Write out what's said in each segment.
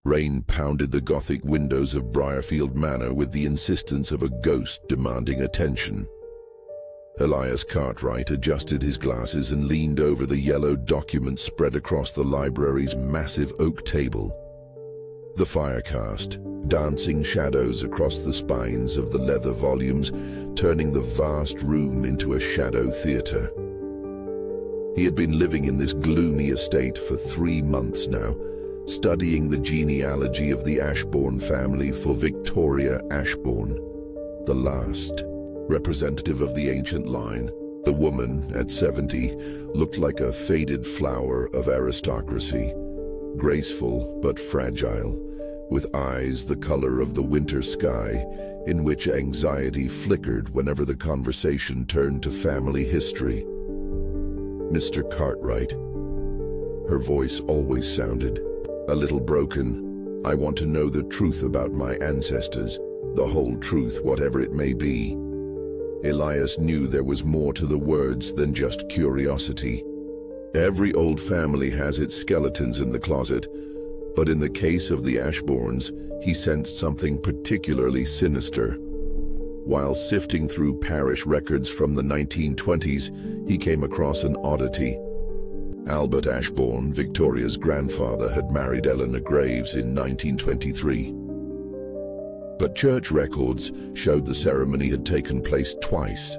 Rain pounded the Gothic windows of Briarfield Manor with the insistence of a ghost demanding attention. Elias Cartwright adjusted his glasses and leaned over the yellow document spread across the library's massive oak table. The fire cast dancing shadows across the spines of the leather volumes, turning the vast room into a shadow theater. He had been living in this gloomy estate for 3 months now, studying the genealogy of the Ashbourne family for Victoria Ashbourne, the last representative of the ancient line. The woman, at 70, looked like a faded flower of aristocracy, graceful but fragile, with eyes the color of the winter sky, in which anxiety flickered whenever the conversation turned to family history. Mr. Cartwright. Her voice always sounded a little broken. I want to know the truth about my ancestors, the whole truth, whatever it may be. Elias knew there was more to the words than just curiosity. Every old family has its skeletons in the closet, but in the case of the Ashbournes, he sensed something particularly sinister. While sifting through parish records from the 1920s, he came across an oddity. Albert Ashbourne, Victoria's grandfather, had married Eleanor Graves in 1923. But church records showed the ceremony had taken place twice,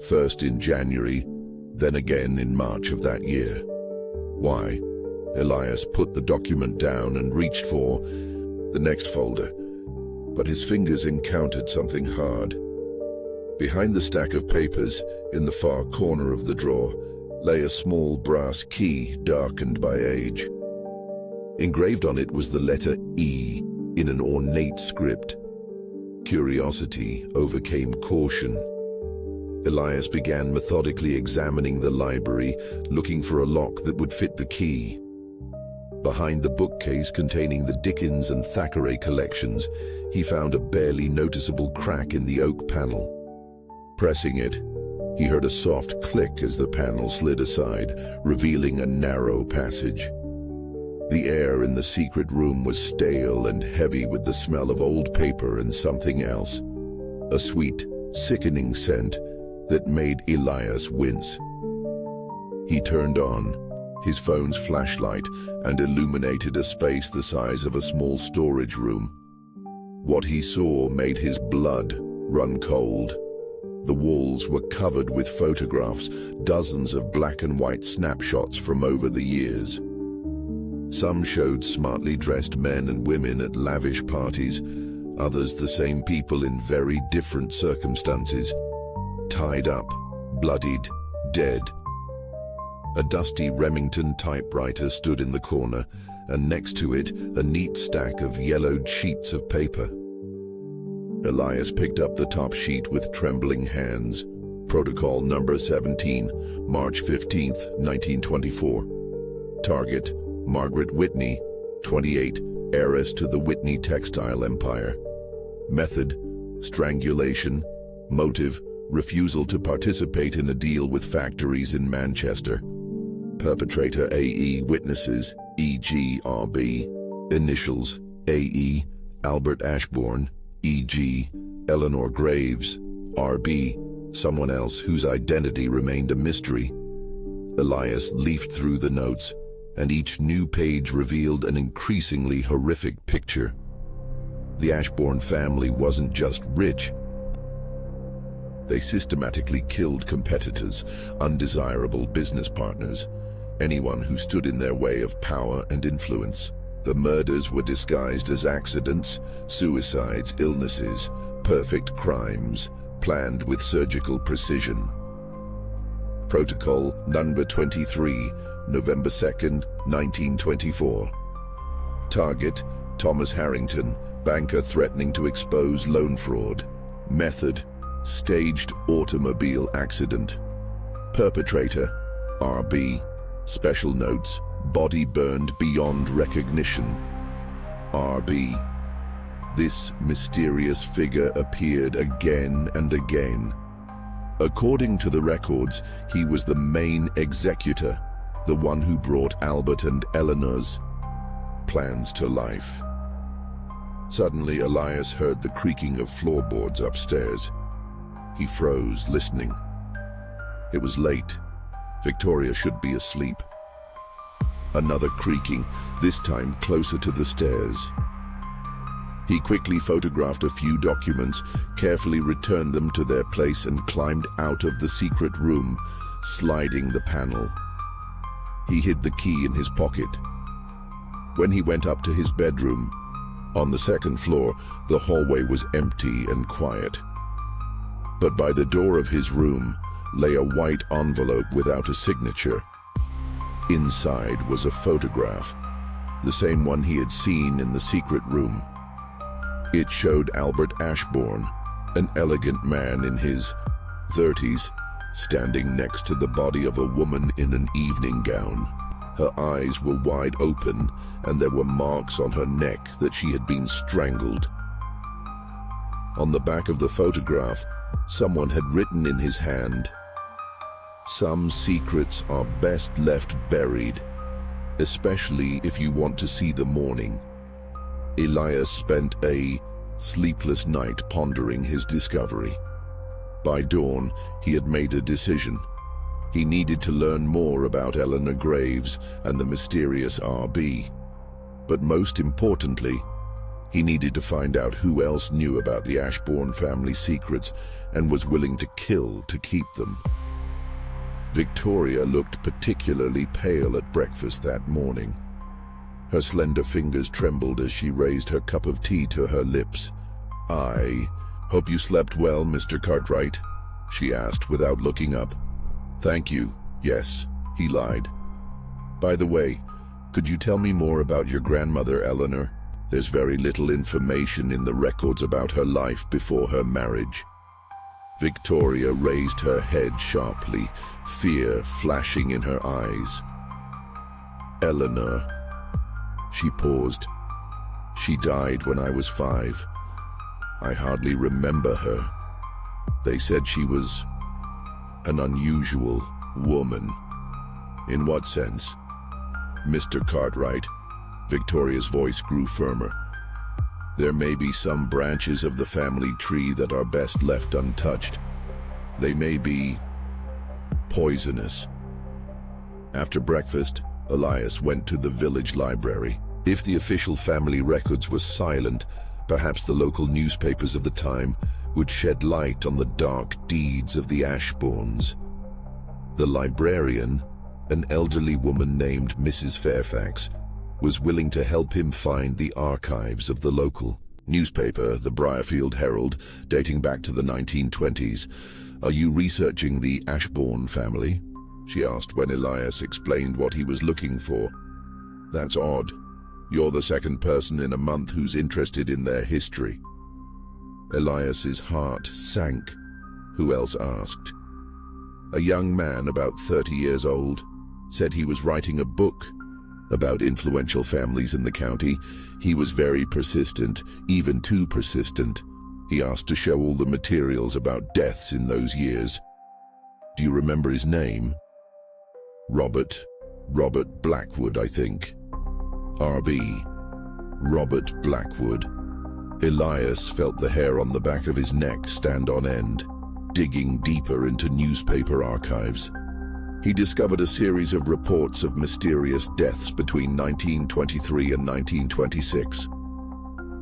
first in January, then again in March of that year. Why? Elias put the document down and reached for the next folder, but his fingers encountered something hard. Behind the stack of papers, in the far corner of the drawer, lay a small brass key darkened by age. Engraved on it was the letter E in an ornate script. Curiosity overcame caution. Elias began methodically examining the library, looking for a lock that would fit the key. Behind the bookcase containing the Dickens and Thackeray collections, he found a barely noticeable crack in the oak panel. Pressing it, he heard a soft click as the panel slid aside, revealing a narrow passage. The air in the secret room was stale and heavy with the smell of old paper and something else, a sweet, sickening scent that made Elias wince. He turned on his phone's flashlight and illuminated a space the size of a small storage room. What he saw made his blood run cold. The walls were covered with photographs, dozens of black and white snapshots from over the years. Some showed smartly dressed men and women at lavish parties, others the same people in very different circumstances, tied up, bloodied, dead. A dusty Remington typewriter stood in the corner, and next to it, a neat stack of yellowed sheets of paper. Elias picked up the top sheet with trembling hands. Protocol number 17, March 15th, 1924. Target, Margaret Whitney, 28, heiress to the Whitney textile empire. Method, strangulation. Motive, refusal to participate in a deal with factories in Manchester. Perpetrator A.E. Witnesses, E.G. R.B. Initials, A.E. Albert Ashbourne, E.G. Eleanor Graves, R.B. Someone else whose identity remained a mystery. Elias leafed through the notes, and each new page revealed an increasingly horrific picture. The Ashbourne family wasn't just rich. They systematically killed competitors, undesirable business partners, anyone who stood in their way of power and influence. The murders were disguised as accidents, suicides, illnesses, perfect crimes, planned with surgical precision. Protocol number 23, November 2nd, 1924. Target, Thomas Harrington, banker threatening to expose loan fraud. Method, staged automobile accident. Perpetrator, R.B. Special notes, body burned beyond recognition. R.B. This mysterious figure appeared again and again. According to the records, he was the main executor, the one who brought Albert and Eleanor's plans to life. Suddenly, Elias heard the creaking of floorboards upstairs. He froze, listening. It was late. Victoria should be asleep. Another creaking, this time closer to the stairs. He quickly photographed a few documents, carefully returned them to their place, and climbed out of the secret room, sliding the panel. He hid the key in his pocket. When he went up to his bedroom, on the second floor, the hallway was empty and quiet. But by the door of his room lay a white envelope without a signature. Inside was a photograph, the same one he had seen in the secret room. It showed Albert Ashbourne, an elegant man in his 30s, standing next to the body of a woman in an evening gown. Her eyes were wide open, and there were marks on her neck that she had been strangled. On the back of the photograph, someone had written in his hand, "Some secrets are best left buried, especially if you want to see the morning." Elias spent a sleepless night pondering his discovery. By dawn, he had made a decision. He needed to learn more about Eleanor Graves and the mysterious RB. But most importantly, he needed to find out who else knew about the Ashbourne family secrets and was willing to kill to keep them. Victoria looked particularly pale at breakfast that morning. Her slender fingers trembled as she raised her cup of tea to her lips. "I hope you slept well, Mr. Cartwright?" she asked without looking up. "Thank you, yes," he lied. "By the way, could you tell me more about your grandmother, Eleanor? There's very little information in the records about her life before her marriage." Victoria raised her head sharply, fear flashing in her eyes. "Eleanor," she paused. "She died when I was 5. I hardly remember her. They said she was an unusual woman." "In what sense?" "Mr. Cartwright," Victoria's voice grew firmer. "There may be some branches of the family tree that are best left untouched. They may be poisonous." After breakfast, Elias went to the village library. If the official family records were silent, perhaps the local newspapers of the time would shed light on the dark deeds of the Ashbournes. The librarian, an elderly woman named Mrs. Fairfax, was willing to help him find the archives of the local newspaper, the Briarfield Herald, dating back to the 1920s. "Are you researching the Ashbourne family?" she asked when Elias explained what he was looking for. "That's odd. You're the second person in a month who's interested in their history." Elias's heart sank. Who else asked? A young man about 30 years old said he was writing a book about influential families in the county. He was very persistent, even too persistent. He asked to show all the materials about deaths in those years. "Do you remember his name?" Robert Blackwood, I think." "RB. Robert Blackwood." Elias felt the hair on the back of his neck stand on end, digging deeper into newspaper archives. He discovered a series of reports of mysterious deaths between 1923 and 1926.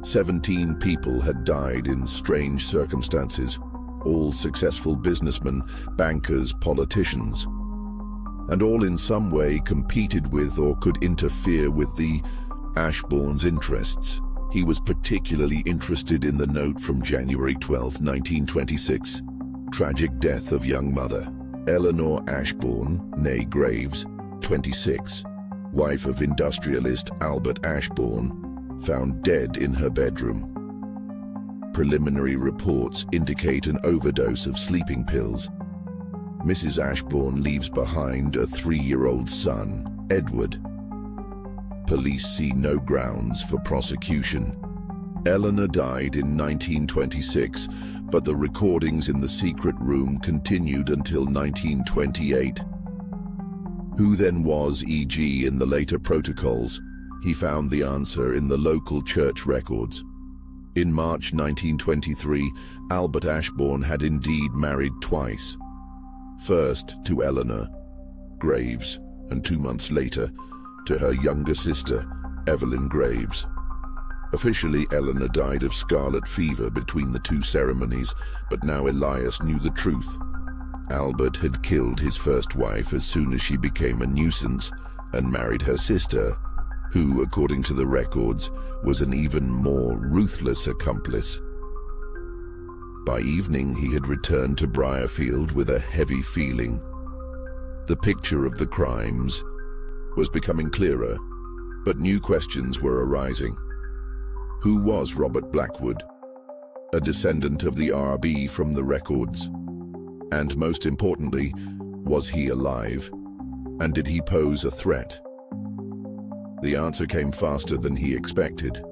17 people had died in strange circumstances, all successful businessmen, bankers, politicians, and all in some way competed with or could interfere with the Ashbourne's interests. He was particularly interested in the note from January 12, 1926, tragic death of young mother, Eleanor Ashbourne, née Graves, 26, wife of industrialist Albert Ashbourne, found dead in her bedroom. Preliminary reports indicate an overdose of sleeping pills. Mrs. Ashbourne leaves behind a 3-year-old son, Edward. Police see no grounds for prosecution. Eleanor died in 1926, but the recordings in the secret room continued until 1928. Who then was E.G. in the later protocols? He found the answer in the local church records. In March 1923, Albert Ashbourne had indeed married twice. First to Eleanor Graves, and 2 months later to her younger sister, Evelyn Graves. Officially, Eleanor died of scarlet fever between the two ceremonies, but now Elias knew the truth. Albert had killed his first wife as soon as she became a nuisance and married her sister, who, according to the records, was an even more ruthless accomplice. By evening, he had returned to Briarfield with a heavy feeling. The picture of the crimes was becoming clearer, but new questions were arising. Who was Robert Blackwood? A descendant of the RB from the records. And most importantly, was he alive? And did he pose a threat? The answer came faster than he expected.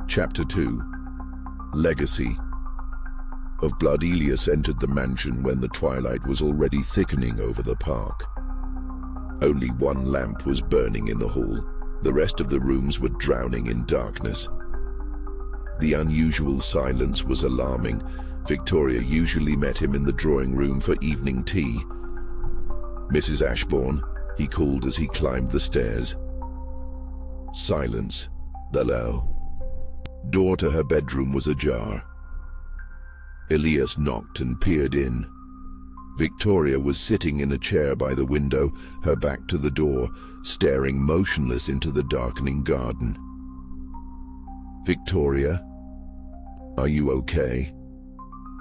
Chapter 2. Legacy. Of blood, Elias entered the mansion when the twilight was already thickening over the park. Only one lamp was burning in the hall. The rest of the rooms were drowning in darkness. The unusual silence was alarming. Victoria usually met him in the drawing room for evening tea. "Mrs. Ashbourne," he called as he climbed the stairs. Silence. The low door to her bedroom was ajar. Elias knocked and peered in. Victoria was sitting in a chair by the window, her back to the door, staring motionless into the darkening garden. "Victoria, are you okay?"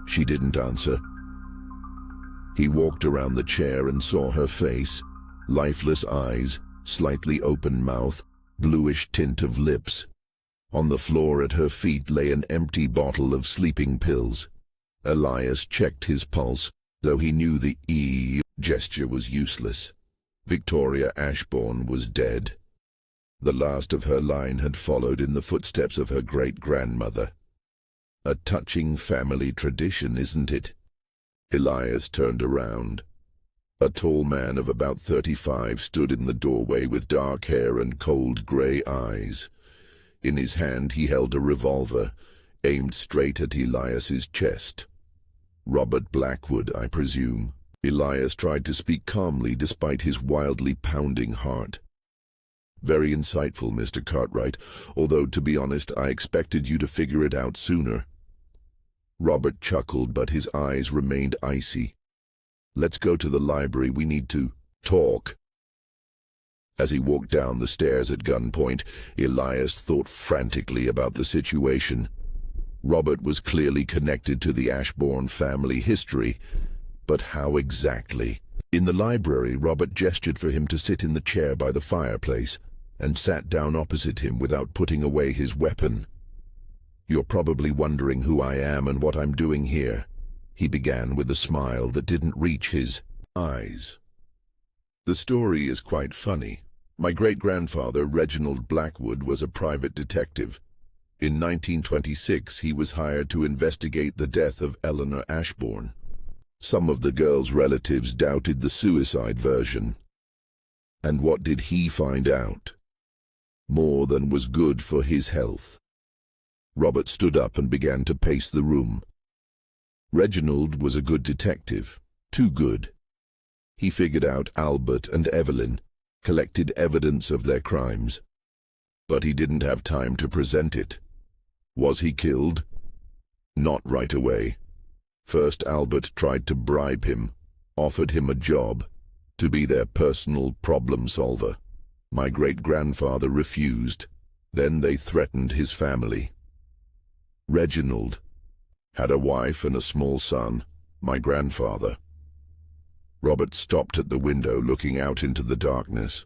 She didn't answer. He walked around the chair and saw her face, lifeless eyes, slightly open mouth, bluish tint of lips. On the floor at her feet lay an empty bottle of sleeping pills. Elias checked his pulse, though he knew the gesture was useless. Victoria Ashbourne was dead. The last of her line had followed in the footsteps of her great-grandmother. A touching family tradition, isn't it? Elias turned around. A tall man of about 35 stood in the doorway with dark hair and cold grey eyes. In his hand he held a revolver, aimed straight at Elias's chest. "Robert Blackwood, I presume." Elias tried to speak calmly despite his wildly pounding heart. "Very insightful, Mr. Cartwright, although, to be honest, I expected you to figure it out sooner." Robert chuckled, but his eyes remained icy. "Let's go to the library. We need to talk." As he walked down the stairs at gunpoint, Elias thought frantically about the situation. Robert was clearly connected to the Ashbourne family history, but how exactly? In the library, Robert gestured for him to sit in the chair by the fireplace, and sat down opposite him without putting away his weapon. "You're probably wondering who I am and what I'm doing here," he began with a smile that didn't reach his eyes. "The story is quite funny. My great-grandfather, Reginald Blackwood, was a private detective. In 1926, he was hired to investigate the death of Eleanor Ashbourne. Some of the girl's relatives doubted the suicide version. And what did he find out? More than was good for his health." Robert stood up and began to pace the room. Reginald was a good detective, too good. He figured out Albert and Evelyn, collected evidence of their crimes. But he didn't have time to present it. Was he killed? Not right away. First, Albert tried to bribe him, offered him a job, to be their personal problem solver. My great-grandfather refused. Then they threatened his family. Reginald had a wife and a small son, my grandfather. Robert stopped at the window, looking out into the darkness.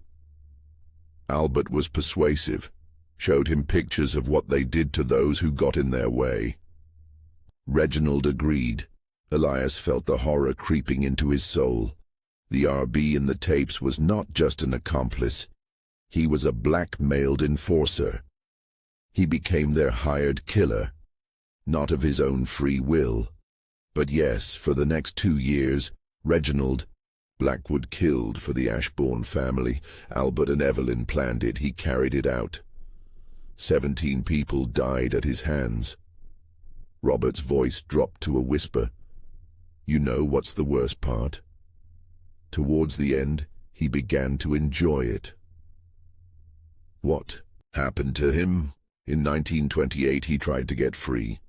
Albert was persuasive, showed him pictures of what they did to those who got in their way. Reginald agreed. Elias felt the horror creeping into his soul. The RB in the tapes was not just an accomplice. He was a blackmailed enforcer. He became their hired killer, not of his own free will. But yes, for the next 2 years, Reginald Blackwood killed for the Ashbourne family. Albert and Evelyn planned it. He carried it out. 17 people died at his hands. Robert's voice dropped to a whisper. You know what's the worst part? Towards the end, he began to enjoy it. What happened to him? In 1928, he tried to get free.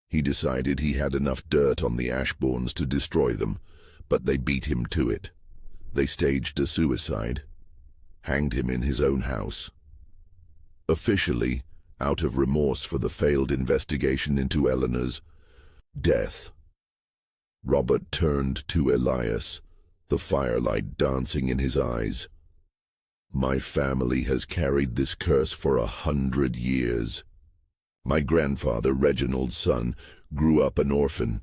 He decided he had enough dirt on the Ashbournes to destroy them, but they beat him to it. They staged a suicide, hanged him in his own house. Officially, out of remorse for the failed investigation into Eleanor's death. Robert turned to Elias, the firelight dancing in his eyes. My family has carried this curse for 100 years. My grandfather, Reginald's son, grew up an orphan.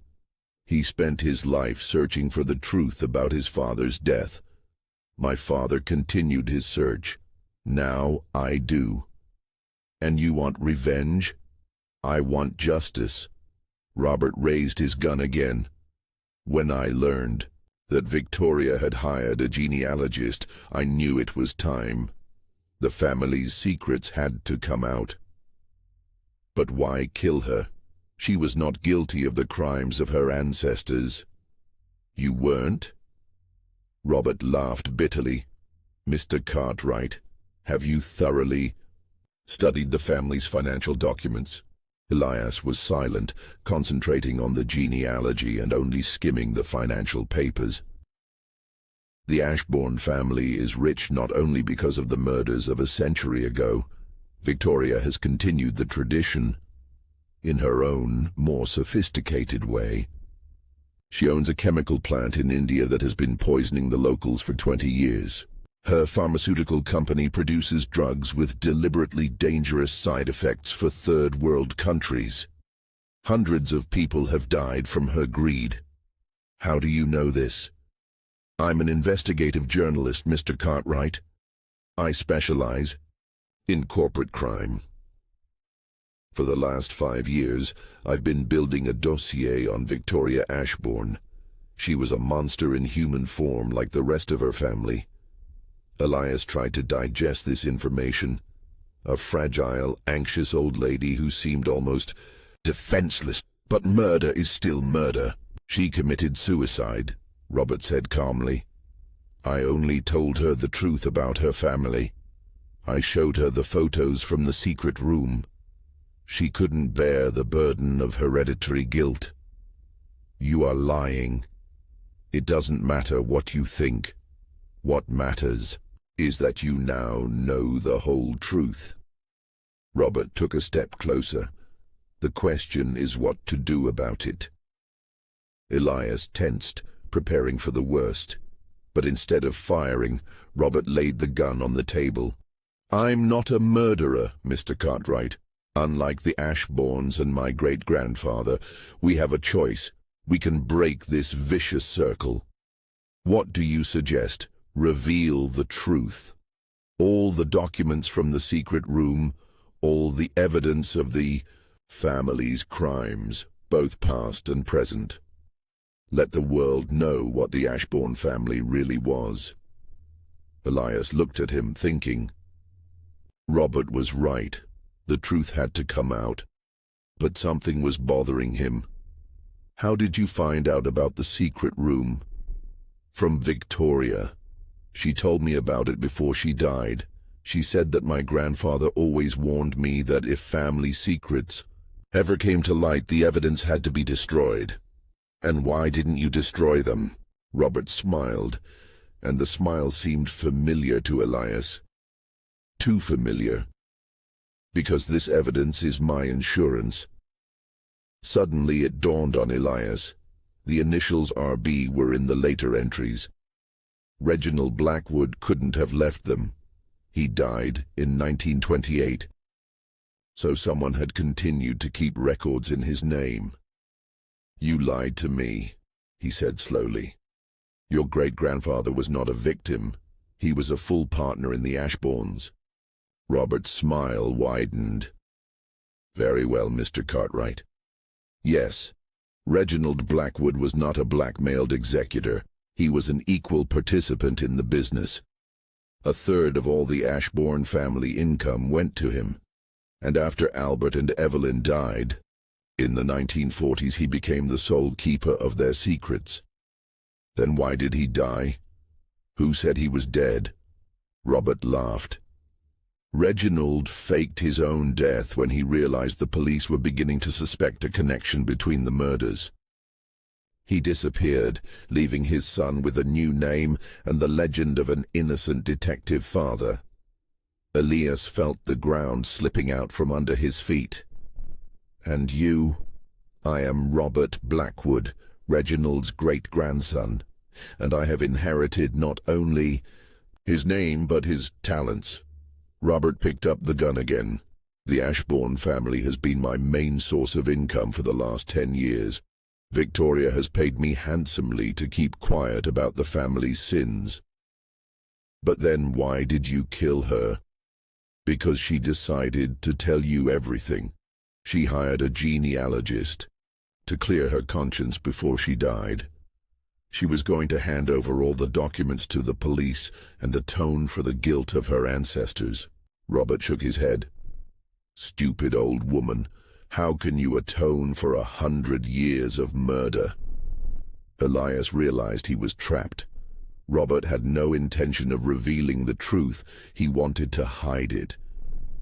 He spent his life searching for the truth about his father's death. My father continued his search. Now I do. And you want revenge? I want justice. Robert raised his gun again. When I learned that Victoria had hired a genealogist, I knew it was time. The family's secrets had to come out. But why kill her? She was not guilty of the crimes of her ancestors. You weren't? Robert laughed bitterly. Mr. Cartwright, have you thoroughly studied the family's financial documents? Elias was silent, concentrating on the genealogy and only skimming the financial papers. The Ashbourne family is rich not only because of the murders of a century ago. Victoria has continued the tradition in her own, more sophisticated way. She owns a chemical plant in India that has been poisoning the locals for 20 years. Her pharmaceutical company produces drugs with deliberately dangerous side effects for third-world countries. Hundreds of people have died from her greed. How do you know this? I'm an investigative journalist, Mr. Cartwright. I specialize in corporate crime. For the last 5 years, I've been building a dossier on Victoria Ashbourne. She was a monster in human form like the rest of her family. Elias tried to digest this information. A fragile, anxious old lady who seemed almost defenseless. But murder is still murder. She committed suicide, Robert said calmly. I only told her the truth about her family. I showed her the photos from the secret room. She couldn't bear the burden of hereditary guilt. You are lying. It doesn't matter what you think. What matters is that you now know the whole truth. Robert took a step closer. The question is what to do about it. Elias tensed, preparing for the worst. But instead of firing, Robert laid the gun on the table. I'm not a murderer, Mr. Cartwright. Unlike the Ashbournes and my great-grandfather, we have a choice. We can break this vicious circle. What do you suggest? Reveal the truth. All the documents from the secret room, all the evidence of the family's crimes, both past and present. Let the world know what the Ashbourne family really was. Elias looked at him, thinking. Robert was right. The truth had to come out. But something was bothering him. How did you find out about the secret room? From Victoria. She told me about it before she died. She said that my grandfather always warned me that if family secrets ever came to light, the evidence had to be destroyed. And why didn't you destroy them? Robert smiled, and the smile seemed familiar to Elias. Too familiar. Because this evidence is my insurance. Suddenly it dawned on Elias. The initials RB were in the later entries. Reginald Blackwood couldn't have left them. He died in 1928. So someone had continued to keep records in his name. You lied to me, he said slowly. Your great-grandfather was not a victim. He was a full partner in the Ashbournes. Robert's smile widened. Very well, Mr. Cartwright. Yes, Reginald Blackwood was not a blackmailed executor. He was an equal participant in the business. 1/3 of all the Ashbourne family income went to him. And after Albert and Evelyn died, in the 1940s he became the sole keeper of their secrets. Then why did he die? Who said he was dead? Robert laughed. Reginald faked his own death when he realized the police were beginning to suspect a connection between the murders. He disappeared, leaving his son with a new name and the legend of an innocent detective father. Elias felt the ground slipping out from under his feet. And you? I am Robert Blackwood, Reginald's great-grandson, and I have inherited not only his name but his talents. Robert picked up the gun again. The Ashbourne family has been my main source of income for the last 10 years. Victoria has paid me handsomely to keep quiet about the family's sins. But then why did you kill her? Because she decided to tell you everything. She hired a genealogist to clear her conscience before she died. She was going to hand over all the documents to the police and atone for the guilt of her ancestors. Robert shook his head. Stupid old woman. How can you atone for 100 years of murder? Elias realized he was trapped. Robert had no intention of revealing the truth. He wanted to hide it.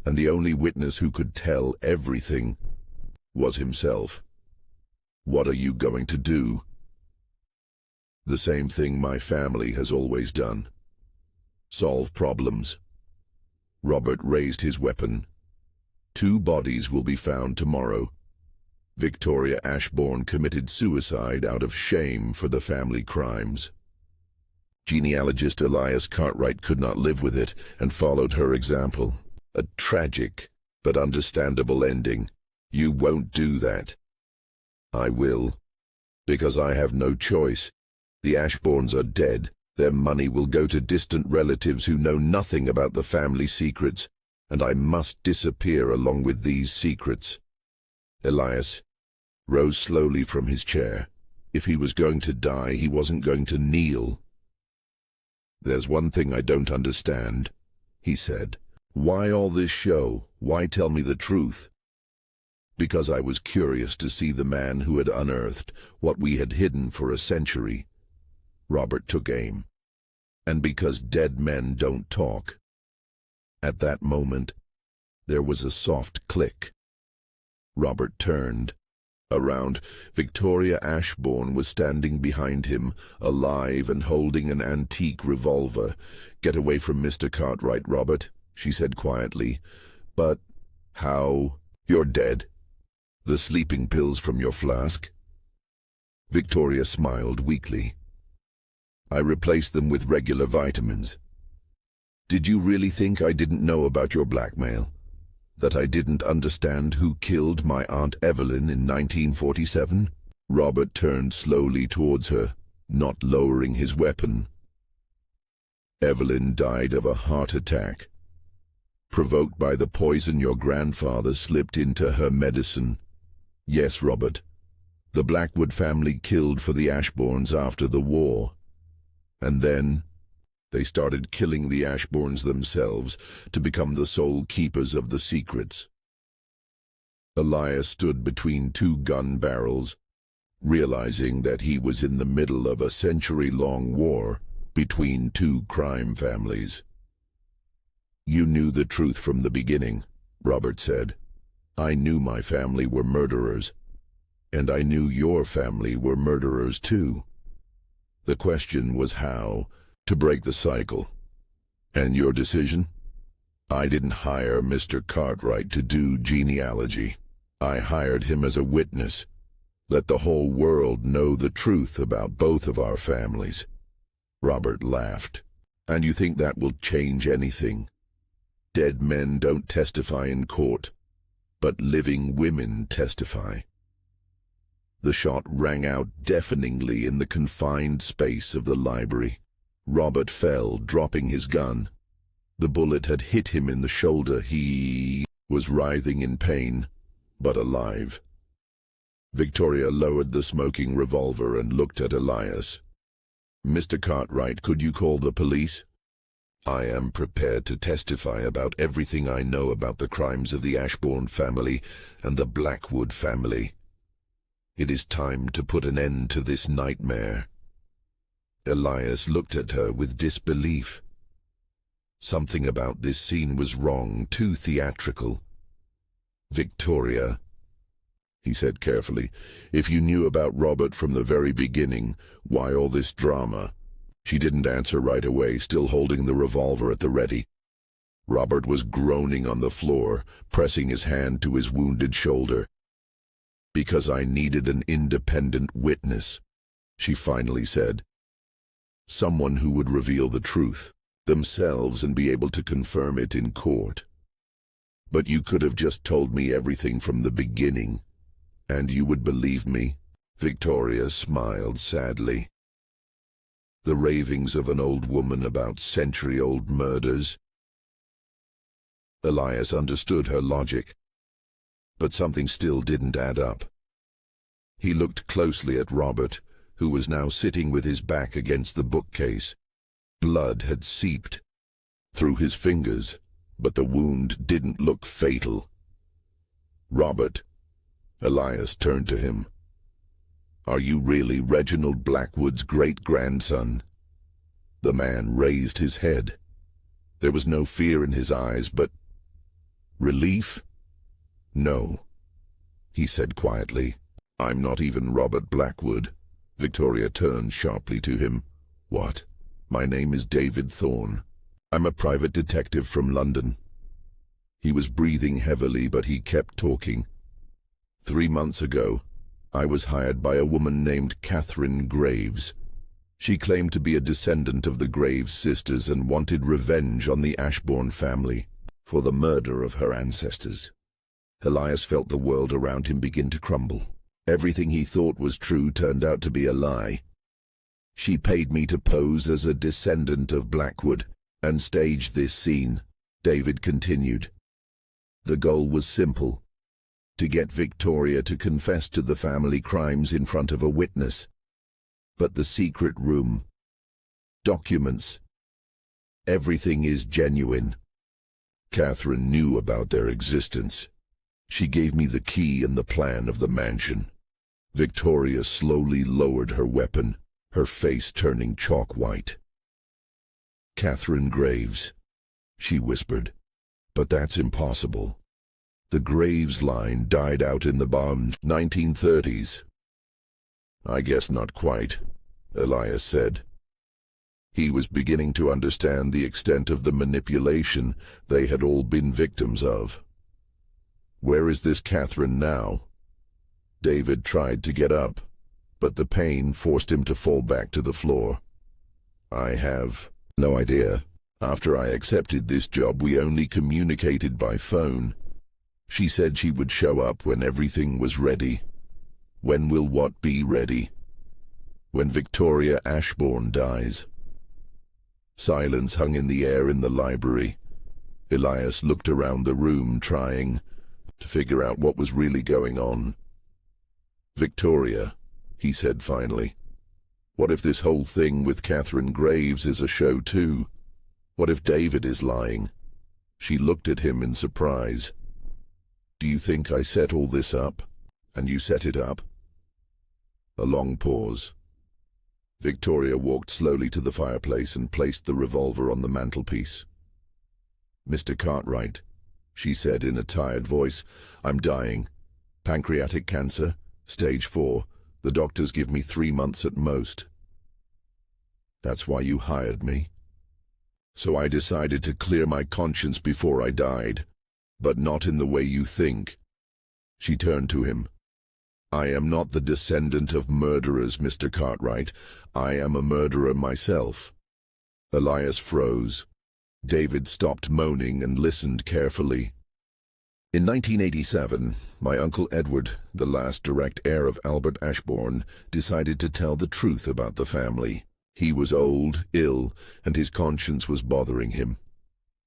And the only witness who could tell everything was himself. What are you going to do? The same thing my family has always done. Solve problems. Robert raised his weapon. 2 bodies will be found tomorrow. Victoria Ashbourne committed suicide out of shame for the family crimes. Genealogist Elias Cartwright could not live with it and followed her example. A tragic but understandable ending. You won't do that. I will. Because I have no choice. The Ashbournes are dead. Their money will go to distant relatives who know nothing about the family secrets, and I must disappear along with these secrets. Elias rose slowly from his chair. If he was going to die, he wasn't going to kneel. There's one thing I don't understand, he said. Why all this show? Why tell me the truth? Because I was curious to see the man who had unearthed what we had hidden for a century. Robert took aim. And because dead men don't talk. At that moment, there was a soft click. Robert turned. Around, Victoria Ashbourne was standing behind him, alive and holding an antique revolver. Get away from Mr. Cartwright, Robert, she said quietly. But how? You're dead. The sleeping pills from your flask? Victoria smiled weakly. I replaced them with regular vitamins. Did you really think I didn't know about your blackmail? That I didn't understand who killed my Aunt Evelyn in 1947? Robert turned slowly towards her, not lowering his weapon. Evelyn died of a heart attack, provoked by the poison your grandfather slipped into her medicine. Yes, Robert. The Blackwood family killed for the Ashbournes after the war. And then they started killing the Ashbournes themselves to become the sole keepers of the secrets. Elias stood between 2 gun barrels, realizing that he was in the middle of a century-long war between 2 crime families. You knew the truth from the beginning, Robert said. I knew my family were murderers, and I knew your family were murderers too. The question was how to break the cycle. And your decision? I didn't hire Mr. Cartwright to do genealogy. I hired him as a witness. Let the whole world know the truth about both of our families. Robert laughed. And you think that will change anything? Dead men don't testify in court, but living women testify. The shot rang out deafeningly in the confined space of the library. Robert fell, dropping his gun. The bullet had hit him in the shoulder. He was writhing in pain, but alive. Victoria lowered the smoking revolver and looked at Elias. Mr. Cartwright, could you call the police? I am prepared to testify about everything I know about the crimes of the Ashbourne family and the Blackwood family. It is time to put an end to this nightmare." Elias looked at her with disbelief. Something about this scene was wrong, too theatrical. "Victoria," he said carefully, "if you knew about Robert from the very beginning, why all this drama?" She didn't answer right away, still holding the revolver at the ready. Robert was groaning on the floor, pressing his hand to his wounded shoulder. "Because I needed an independent witness," she finally said. "Someone who would reveal the truth themselves and be able to confirm it in court. But you could have just told me everything from the beginning, and you would believe me." Victoria smiled sadly. The ravings of an old woman about century-old murders. Elias understood her logic, but something still didn't add up. He looked closely at Robert, who was now sitting with his back against the bookcase. Blood had seeped through his fingers, but the wound didn't look fatal. "Robert," Elias turned to him, "are you really Reginald Blackwood's great-grandson?" The man raised his head. There was no fear in his eyes, but relief. "No," he said quietly. "I'm not even Robert Blackwood." Victoria turned sharply to him. "What?" "My name is David Thorne. I'm a private detective from London." He was breathing heavily, but he kept talking. 3 months ago, I was hired by a woman named Catherine Graves. She claimed to be a descendant of the Graves sisters and wanted revenge on the Ashbourne family for the murder of her ancestors. Elias felt the world around him begin to crumble. Everything he thought was true turned out to be a lie. "She paid me to pose as a descendant of Blackwood and stage this scene," David continued. "The goal was simple: to get Victoria to confess to the family crimes in front of a witness. But the secret room, documents, everything is genuine. Catherine knew about their existence. She gave me the key and the plan of the mansion." Victoria slowly lowered her weapon, her face turning chalk white. "Catherine Graves," she whispered. "But that's impossible. The Graves line died out in the 1930s. "I guess not quite," Elias said. He was beginning to understand the extent of the manipulation they had all been victims of. "Where is this Catherine now?" David tried to get up, but the pain forced him to fall back to the floor. "I have no idea. After I accepted this job, we only communicated by phone. She said she would show up when everything was ready." "When will what be ready?" "When Victoria Ashbourne dies." Silence hung in the air in the library. Elias looked around the room, trying to figure out what was really going on. "Victoria," he said finally, "what if this whole thing with Catherine Graves is a show too? What if David is lying?" She looked at him in surprise. "Do you think I set all this up, and you set it up?" A long pause. Victoria walked slowly to the fireplace and placed the revolver on the mantelpiece. "Mr. Cartwright," she said in a tired voice, "I'm dying. Pancreatic cancer, stage 4. The doctors give me 3 months at most." "That's why you hired me?" "So I decided to clear my conscience before I died, but not in the way you think." She turned to him. "I am not the descendant of murderers, Mr. Cartwright. I am a murderer myself." Elias froze. David stopped moaning and listened carefully. "In 1987, my uncle Edward, the last direct heir of Albert Ashbourne, decided to tell the truth about the family. He was old, ill, and his conscience was bothering him.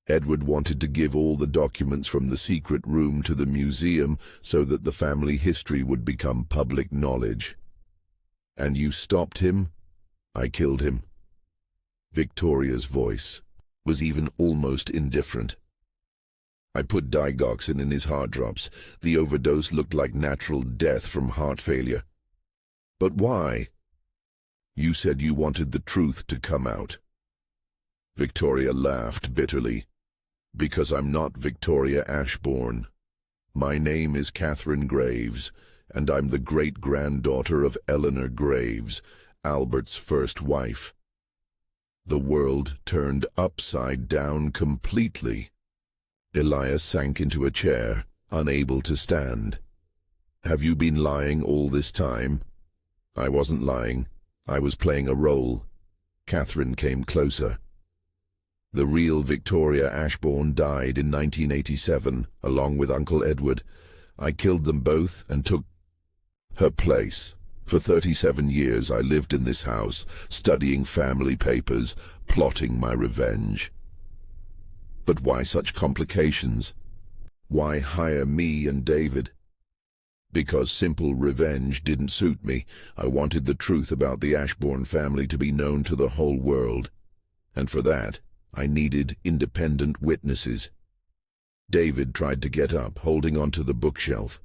Edward wanted to give all the documents from the secret room to the museum so that the family history would become public knowledge." "And you stopped him?" "I killed him." Victoria's voice was even almost indifferent. I put digoxin in his heart drops. The overdose looked like natural death from heart failure. But why? You said you wanted the truth to come out. Victoria laughed bitterly. Because I'm not Victoria Ashbourne. My name is Catherine Graves, and I'm the great-granddaughter of Eleanor Graves, Albert's first wife. The world turned upside down completely. Elias sank into a chair, unable to stand. Have you been lying all this time? I wasn't lying. I was playing a role. Catherine came closer. The real Victoria Ashbourne died in 1987, along with Uncle Edward. I killed them both and took her place. For 37 years I lived in this house, studying family papers, plotting my revenge. But why such complications? Why hire me and David? Because simple revenge didn't suit me. I wanted the truth about the Ashbourne family to be known to the whole world. And for that, I needed independent witnesses. David tried to get up, holding onto the bookshelf.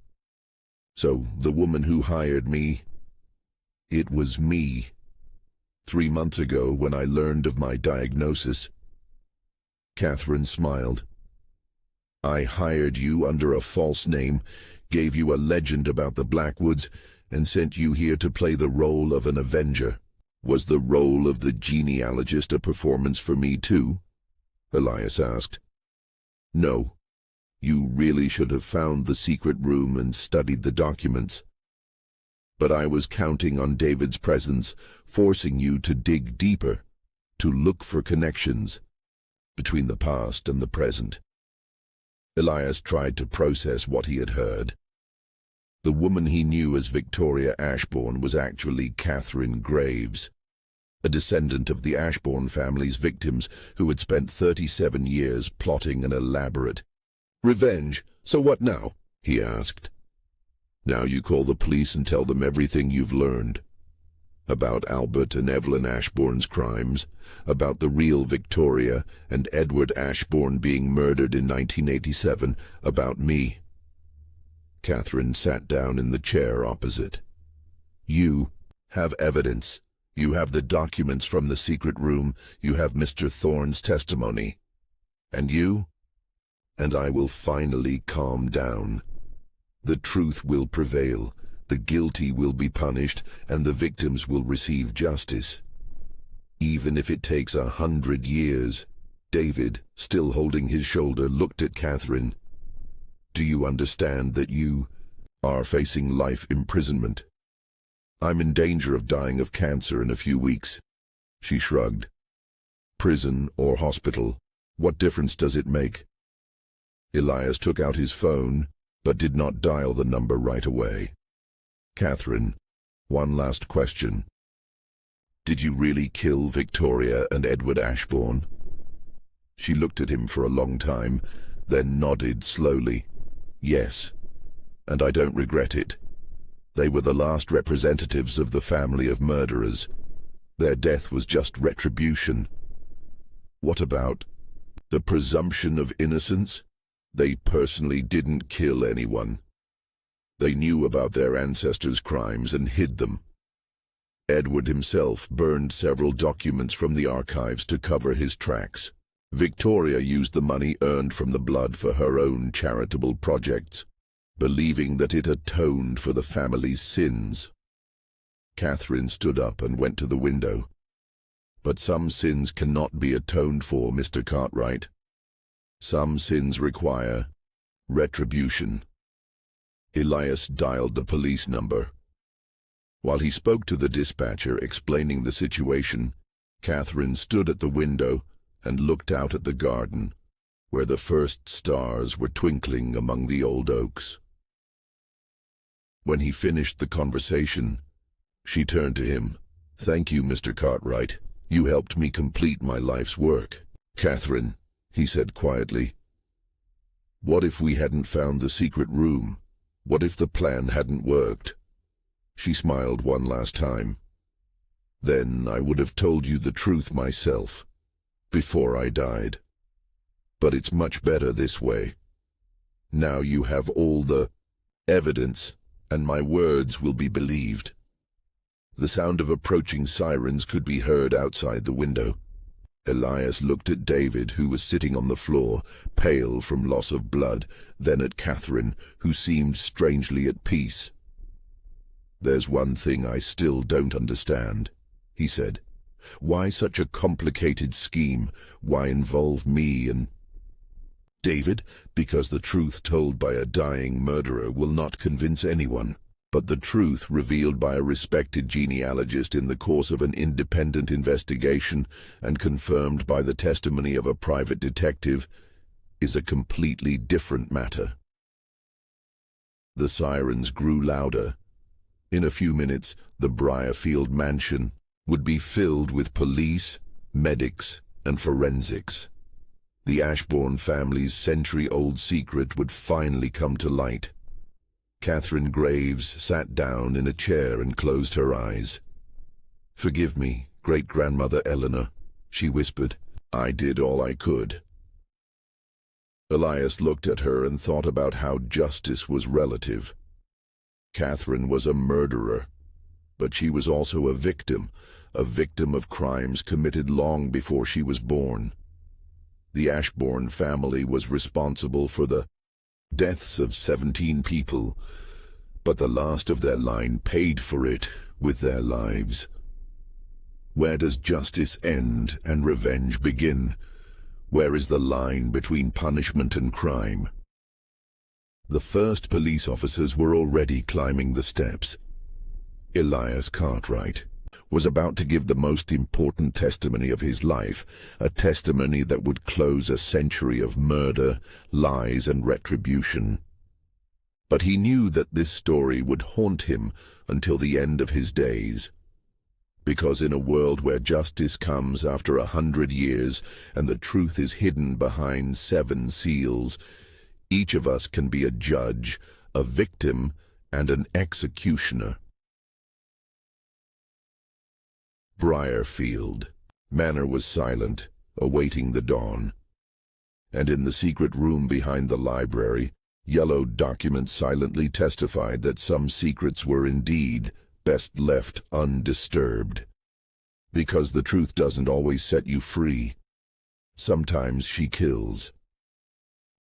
So, the woman who hired me, it was me. 3 months ago, when I learned of my diagnosis. Catherine smiled. I hired you under a false name, gave you a legend about the Blackwoods, and sent you here to play the role of an avenger. Was the role of the genealogist a performance for me too? Elias asked. No. You really should have found the secret room and studied the documents. But I was counting on David's presence, forcing you to dig deeper, to look for connections between the past and the present. Elias tried to process what he had heard. The woman he knew as Victoria Ashbourne was actually Catherine Graves, a descendant of the Ashbourne family's victims who had spent 37 years plotting an elaborate revenge. So what now? He asked. Now you call the police and tell them everything you've learned. About Albert and Evelyn Ashbourne's crimes, about the real Victoria and Edward Ashbourne being murdered in 1987, about me. Catherine sat down in the chair opposite. You have evidence. You have the documents from the secret room. You have Mr. Thorne's testimony. And you? And I will finally calm down. The truth will prevail. The guilty will be punished, and the victims will receive justice. Even if it takes 100 years. David, still holding his shoulder, looked at Catherine. Do you understand that you are facing life imprisonment? I'm in danger of dying of cancer in a few weeks. She shrugged. Prison or hospital, what difference does it make? Elias took out his phone, but did not dial the number right away. Catherine, one last question. Did you really kill Victoria and Edward Ashbourne? She looked at him for a long time, then nodded slowly. Yes, and I don't regret it. They were the last representatives of the family of murderers. Their death was just retribution. What about the presumption of innocence? They personally didn't kill anyone. They knew about their ancestors' crimes and hid them. Edward himself burned several documents from the archives to cover his tracks. Victoria used the money earned from the blood for her own charitable projects, believing that it atoned for the family's sins. Catherine stood up and went to the window. But some sins cannot be atoned for, Mr. Cartwright. Some sins require retribution. Elias dialed the police number. While he spoke to the dispatcher explaining the situation, Catherine stood at the window and looked out at the garden, where the first stars were twinkling among the old oaks. When he finished the conversation, she turned to him. Thank you, Mr. Cartwright. You helped me complete my life's work. Catherine, he said quietly, what if we hadn't found the secret room? What if the plan hadn't worked? She smiled one last time. Then I would have told you the truth myself. before I died. But it's much better this way. Now you have all the evidence, and my words will be believed." The sound of approaching sirens could be heard outside the window. Elias looked at David, who was sitting on the floor, pale from loss of blood, then at Catherine, who seemed strangely at peace. "There's one thing I still don't understand," he said. "Why such a complicated scheme? Why involve me and David? Because the truth told by a dying murderer will not convince anyone. But the truth revealed by a respected genealogist in the course of an independent investigation and confirmed by the testimony of a private detective is a completely different matter." The sirens grew louder. In a few minutes, the Briarfield mansion would be filled with police, medics, and forensics. The Ashbourne family's century-old secret would finally come to light. Catherine Graves sat down in a chair and closed her eyes. "Forgive me, great-grandmother Eleanor," she whispered. "I did all I could." Elias looked at her and thought about how justice was relative. Catherine was a murderer, but she was also a victim of crimes committed long before she was born. The Ashbourne family was responsible for the deaths of 17 people, but the last of their line paid for it with their lives. Where does justice end and revenge begin? Where is the line between punishment and crime? The first police officers were already climbing the steps. Elias Cartwright was about to give the most important testimony of his life, a testimony that would close a century of murder, lies, and retribution. But he knew that this story would haunt him until the end of his days. Because in a world where justice comes after 100 years and the truth is hidden behind 7 seals, each of us can be a judge, a victim, and an executioner. Briarfield Manor was silent, awaiting the dawn. And in the secret room behind the library, yellowed documents silently testified that some secrets were indeed best left undisturbed. Because the truth doesn't always set you free. Sometimes she kills.